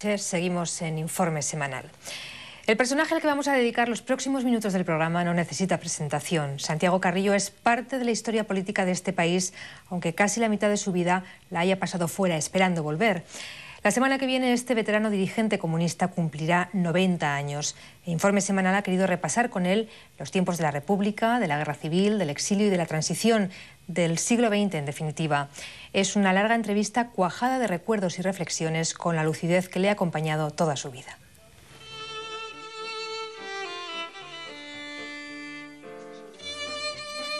Seguimos en Informe Semanal. El personaje al que vamos a dedicar los próximos minutos del programa no necesita presentación. Santiago Carrillo es parte de la historia política de este país, aunque casi la mitad de su vida la haya pasado fuera, esperando volver. La semana que viene este veterano dirigente comunista cumplirá 90 años. Informe Semanal ha querido repasar con él los tiempos de la República, de la Guerra Civil, del exilio y de la transición, del siglo XX en definitiva. Es una larga entrevista cuajada de recuerdos y reflexiones con la lucidez que le ha acompañado toda su vida.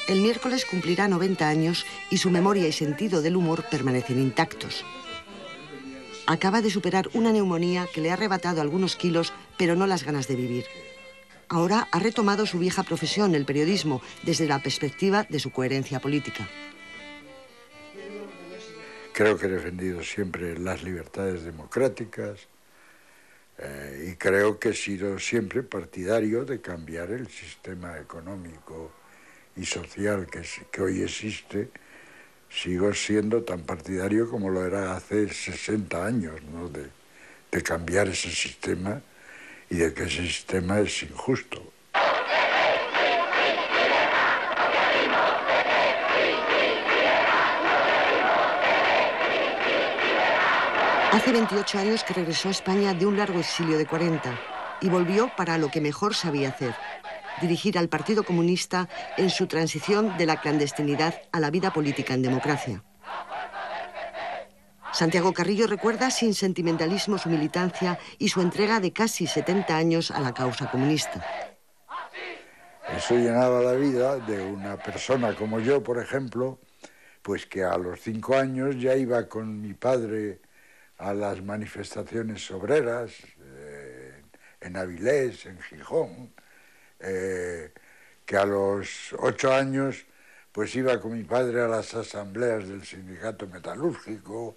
El miércoles cumplirá 90 años y su memoria y sentido del humor permanecen intactos. Acaba de superar una neumonía que le ha arrebatado algunos kilos, pero no las ganas de vivir. Ahora ha retomado su vieja profesión, el periodismo, desde la perspectiva de su coherencia política. Creo que he defendido siempre las libertades democráticas y creo que he sido siempre partidario de cambiar el sistema económico y social que hoy existe. Sigo siendo tan partidario como lo era hace 60 años, ¿no? de cambiar ese sistema y de que ese sistema es injusto. Hace 28 años que regresó a España de un largo exilio de 40 y volvió para lo que mejor sabía hacer: dirigir al Partido Comunista en su transición de la clandestinidad a la vida política en democracia. Santiago Carrillo recuerda sin sentimentalismo su militancia y su entrega de casi 70 años a la causa comunista. Eso llenaba la vida de una persona como yo, por ejemplo, pues que a los 5 años ya iba con mi padre a las manifestaciones obreras, en Avilés, en Gijón, que a los 8 años pues iba con mi padre a las asambleas del sindicato metalúrgico,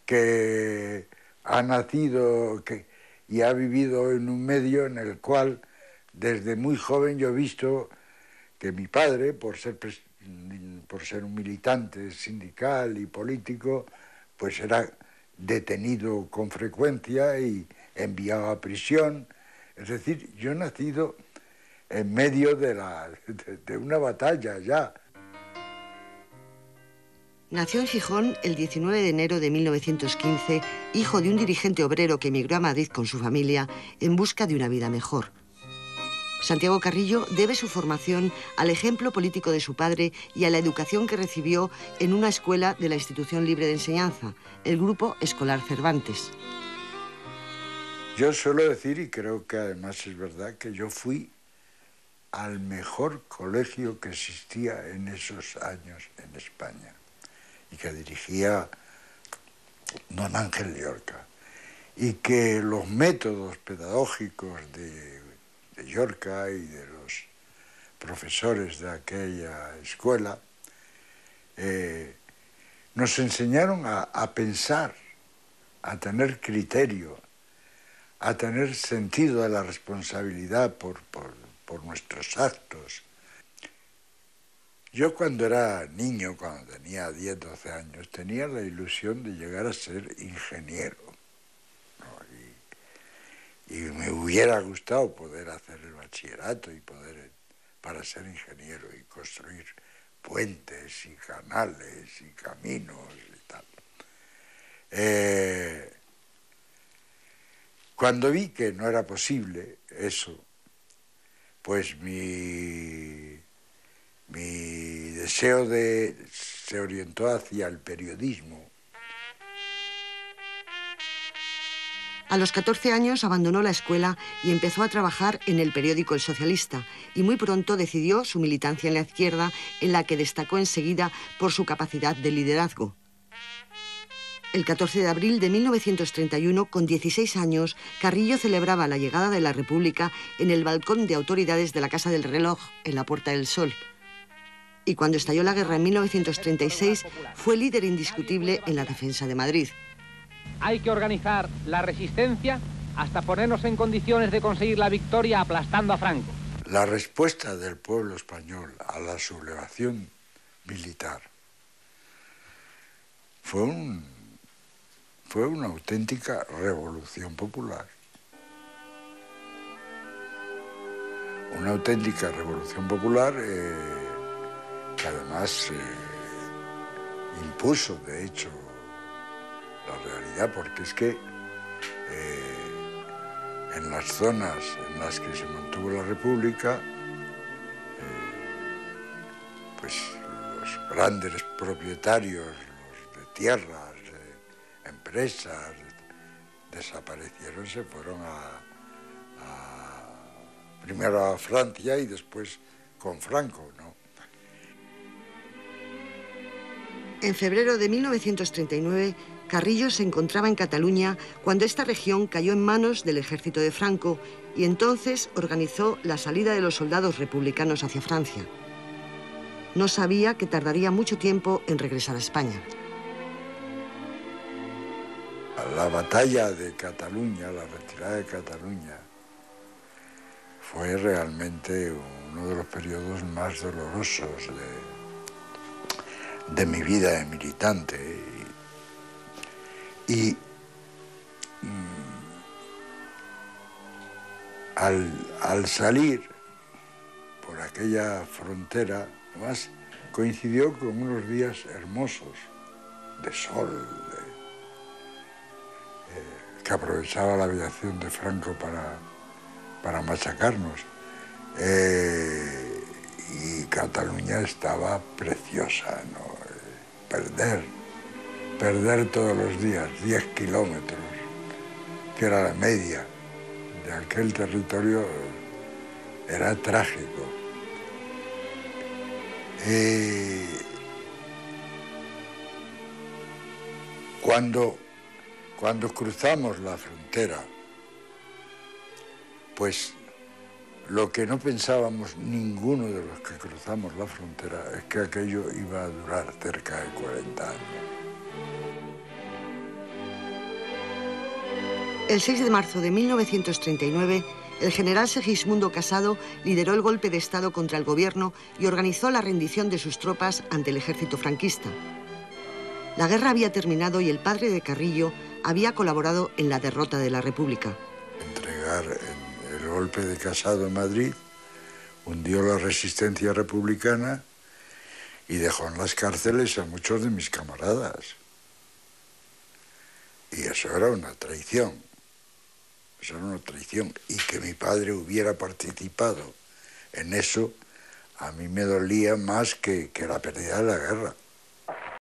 que ha nacido y ha vivido en un medio en el cual desde muy joven yo he visto que mi padre, por ser un militante sindical y político, pues era detenido con frecuencia y enviado a prisión. Es decir, yo he nacido en medio de una batalla ya. Nació en Gijón el 19 de enero de 1915, hijo de un dirigente obrero que emigró a Madrid con su familia en busca de una vida mejor. Santiago Carrillo debe su formación al ejemplo político de su padre y a la educación que recibió en una escuela de la Institución Libre de Enseñanza, el Grupo Escolar Cervantes. Yo suelo decir, y creo que además es verdad, que yo fui al mejor colegio que existía en esos años en España y que dirigía don Ángel Llorca, y que los métodos pedagógicos de Llorca y de los profesores de aquella escuela nos enseñaron a pensar, a tener criterio, a tener sentido de la responsabilidad por nuestros actos. Yo cuando era niño, cuando tenía 10, 12 años, tenía la ilusión de llegar a ser ingeniero, ¿no? Y me hubiera gustado poder hacer el bachillerato y para ser ingeniero y construir puentes y canales y caminos y tal. Cuando vi que no era posible eso, pues mi deseo se orientó hacia el periodismo. A los 14 años abandonó la escuela y empezó a trabajar en el periódico El Socialista, y muy pronto decidió su militancia en la izquierda, en la que destacó enseguida por su capacidad de liderazgo. El 14 de abril de 1931, con 16 años, Carrillo celebraba la llegada de la República en el balcón de autoridades de la Casa del Reloj, en la Puerta del Sol. Y cuando estalló la guerra en 1936, fue líder indiscutible en la defensa de Madrid. Hay que organizar la resistencia hasta ponernos en condiciones de conseguir la victoria aplastando a Franco. La respuesta del pueblo español a la sublevación militar fue un fue una auténtica revolución popular. Una auténtica revolución popular que además impuso, de hecho, la realidad, porque es que en las zonas en las que se mantuvo la República, pues los grandes propietarios, los de tierras, empresas, desaparecieron, se fueron primero a Francia y después con Franco, ¿no? En febrero de 1939, Carrillo se encontraba en Cataluña cuando esta región cayó en manos del ejército de Franco y entonces organizó la salida de los soldados republicanos hacia Francia. No sabía que tardaría mucho tiempo en regresar a España. La batalla de Cataluña, la retirada de Cataluña, fue realmente uno de los periodos más dolorosos de mi vida de militante. Y al salir por aquella frontera, además coincidió con unos días hermosos de sol, que aprovechaba la aviación de Franco para machacarnos. Y Cataluña estaba preciosa, ¿no? Perder todos los días 10 kilómetros, que era la media de aquel territorio, era trágico. Cuando cruzamos la frontera, pues lo que no pensábamos ninguno de los que cruzamos la frontera es que aquello iba a durar cerca de 40 años. El 6 de marzo de 1939, el general Segismundo Casado lideró el golpe de Estado contra el gobierno y organizó la rendición de sus tropas ante el ejército franquista. La guerra había terminado y el padre de Carrillo había colaborado en la derrota de la República. Entregar el golpe de Casado en Madrid hundió la resistencia republicana y dejó en las cárceles a muchos de mis camaradas. Y eso era una traición. Eso era una traición. Y que mi padre hubiera participado en eso, a mí me dolía más que la pérdida de la guerra.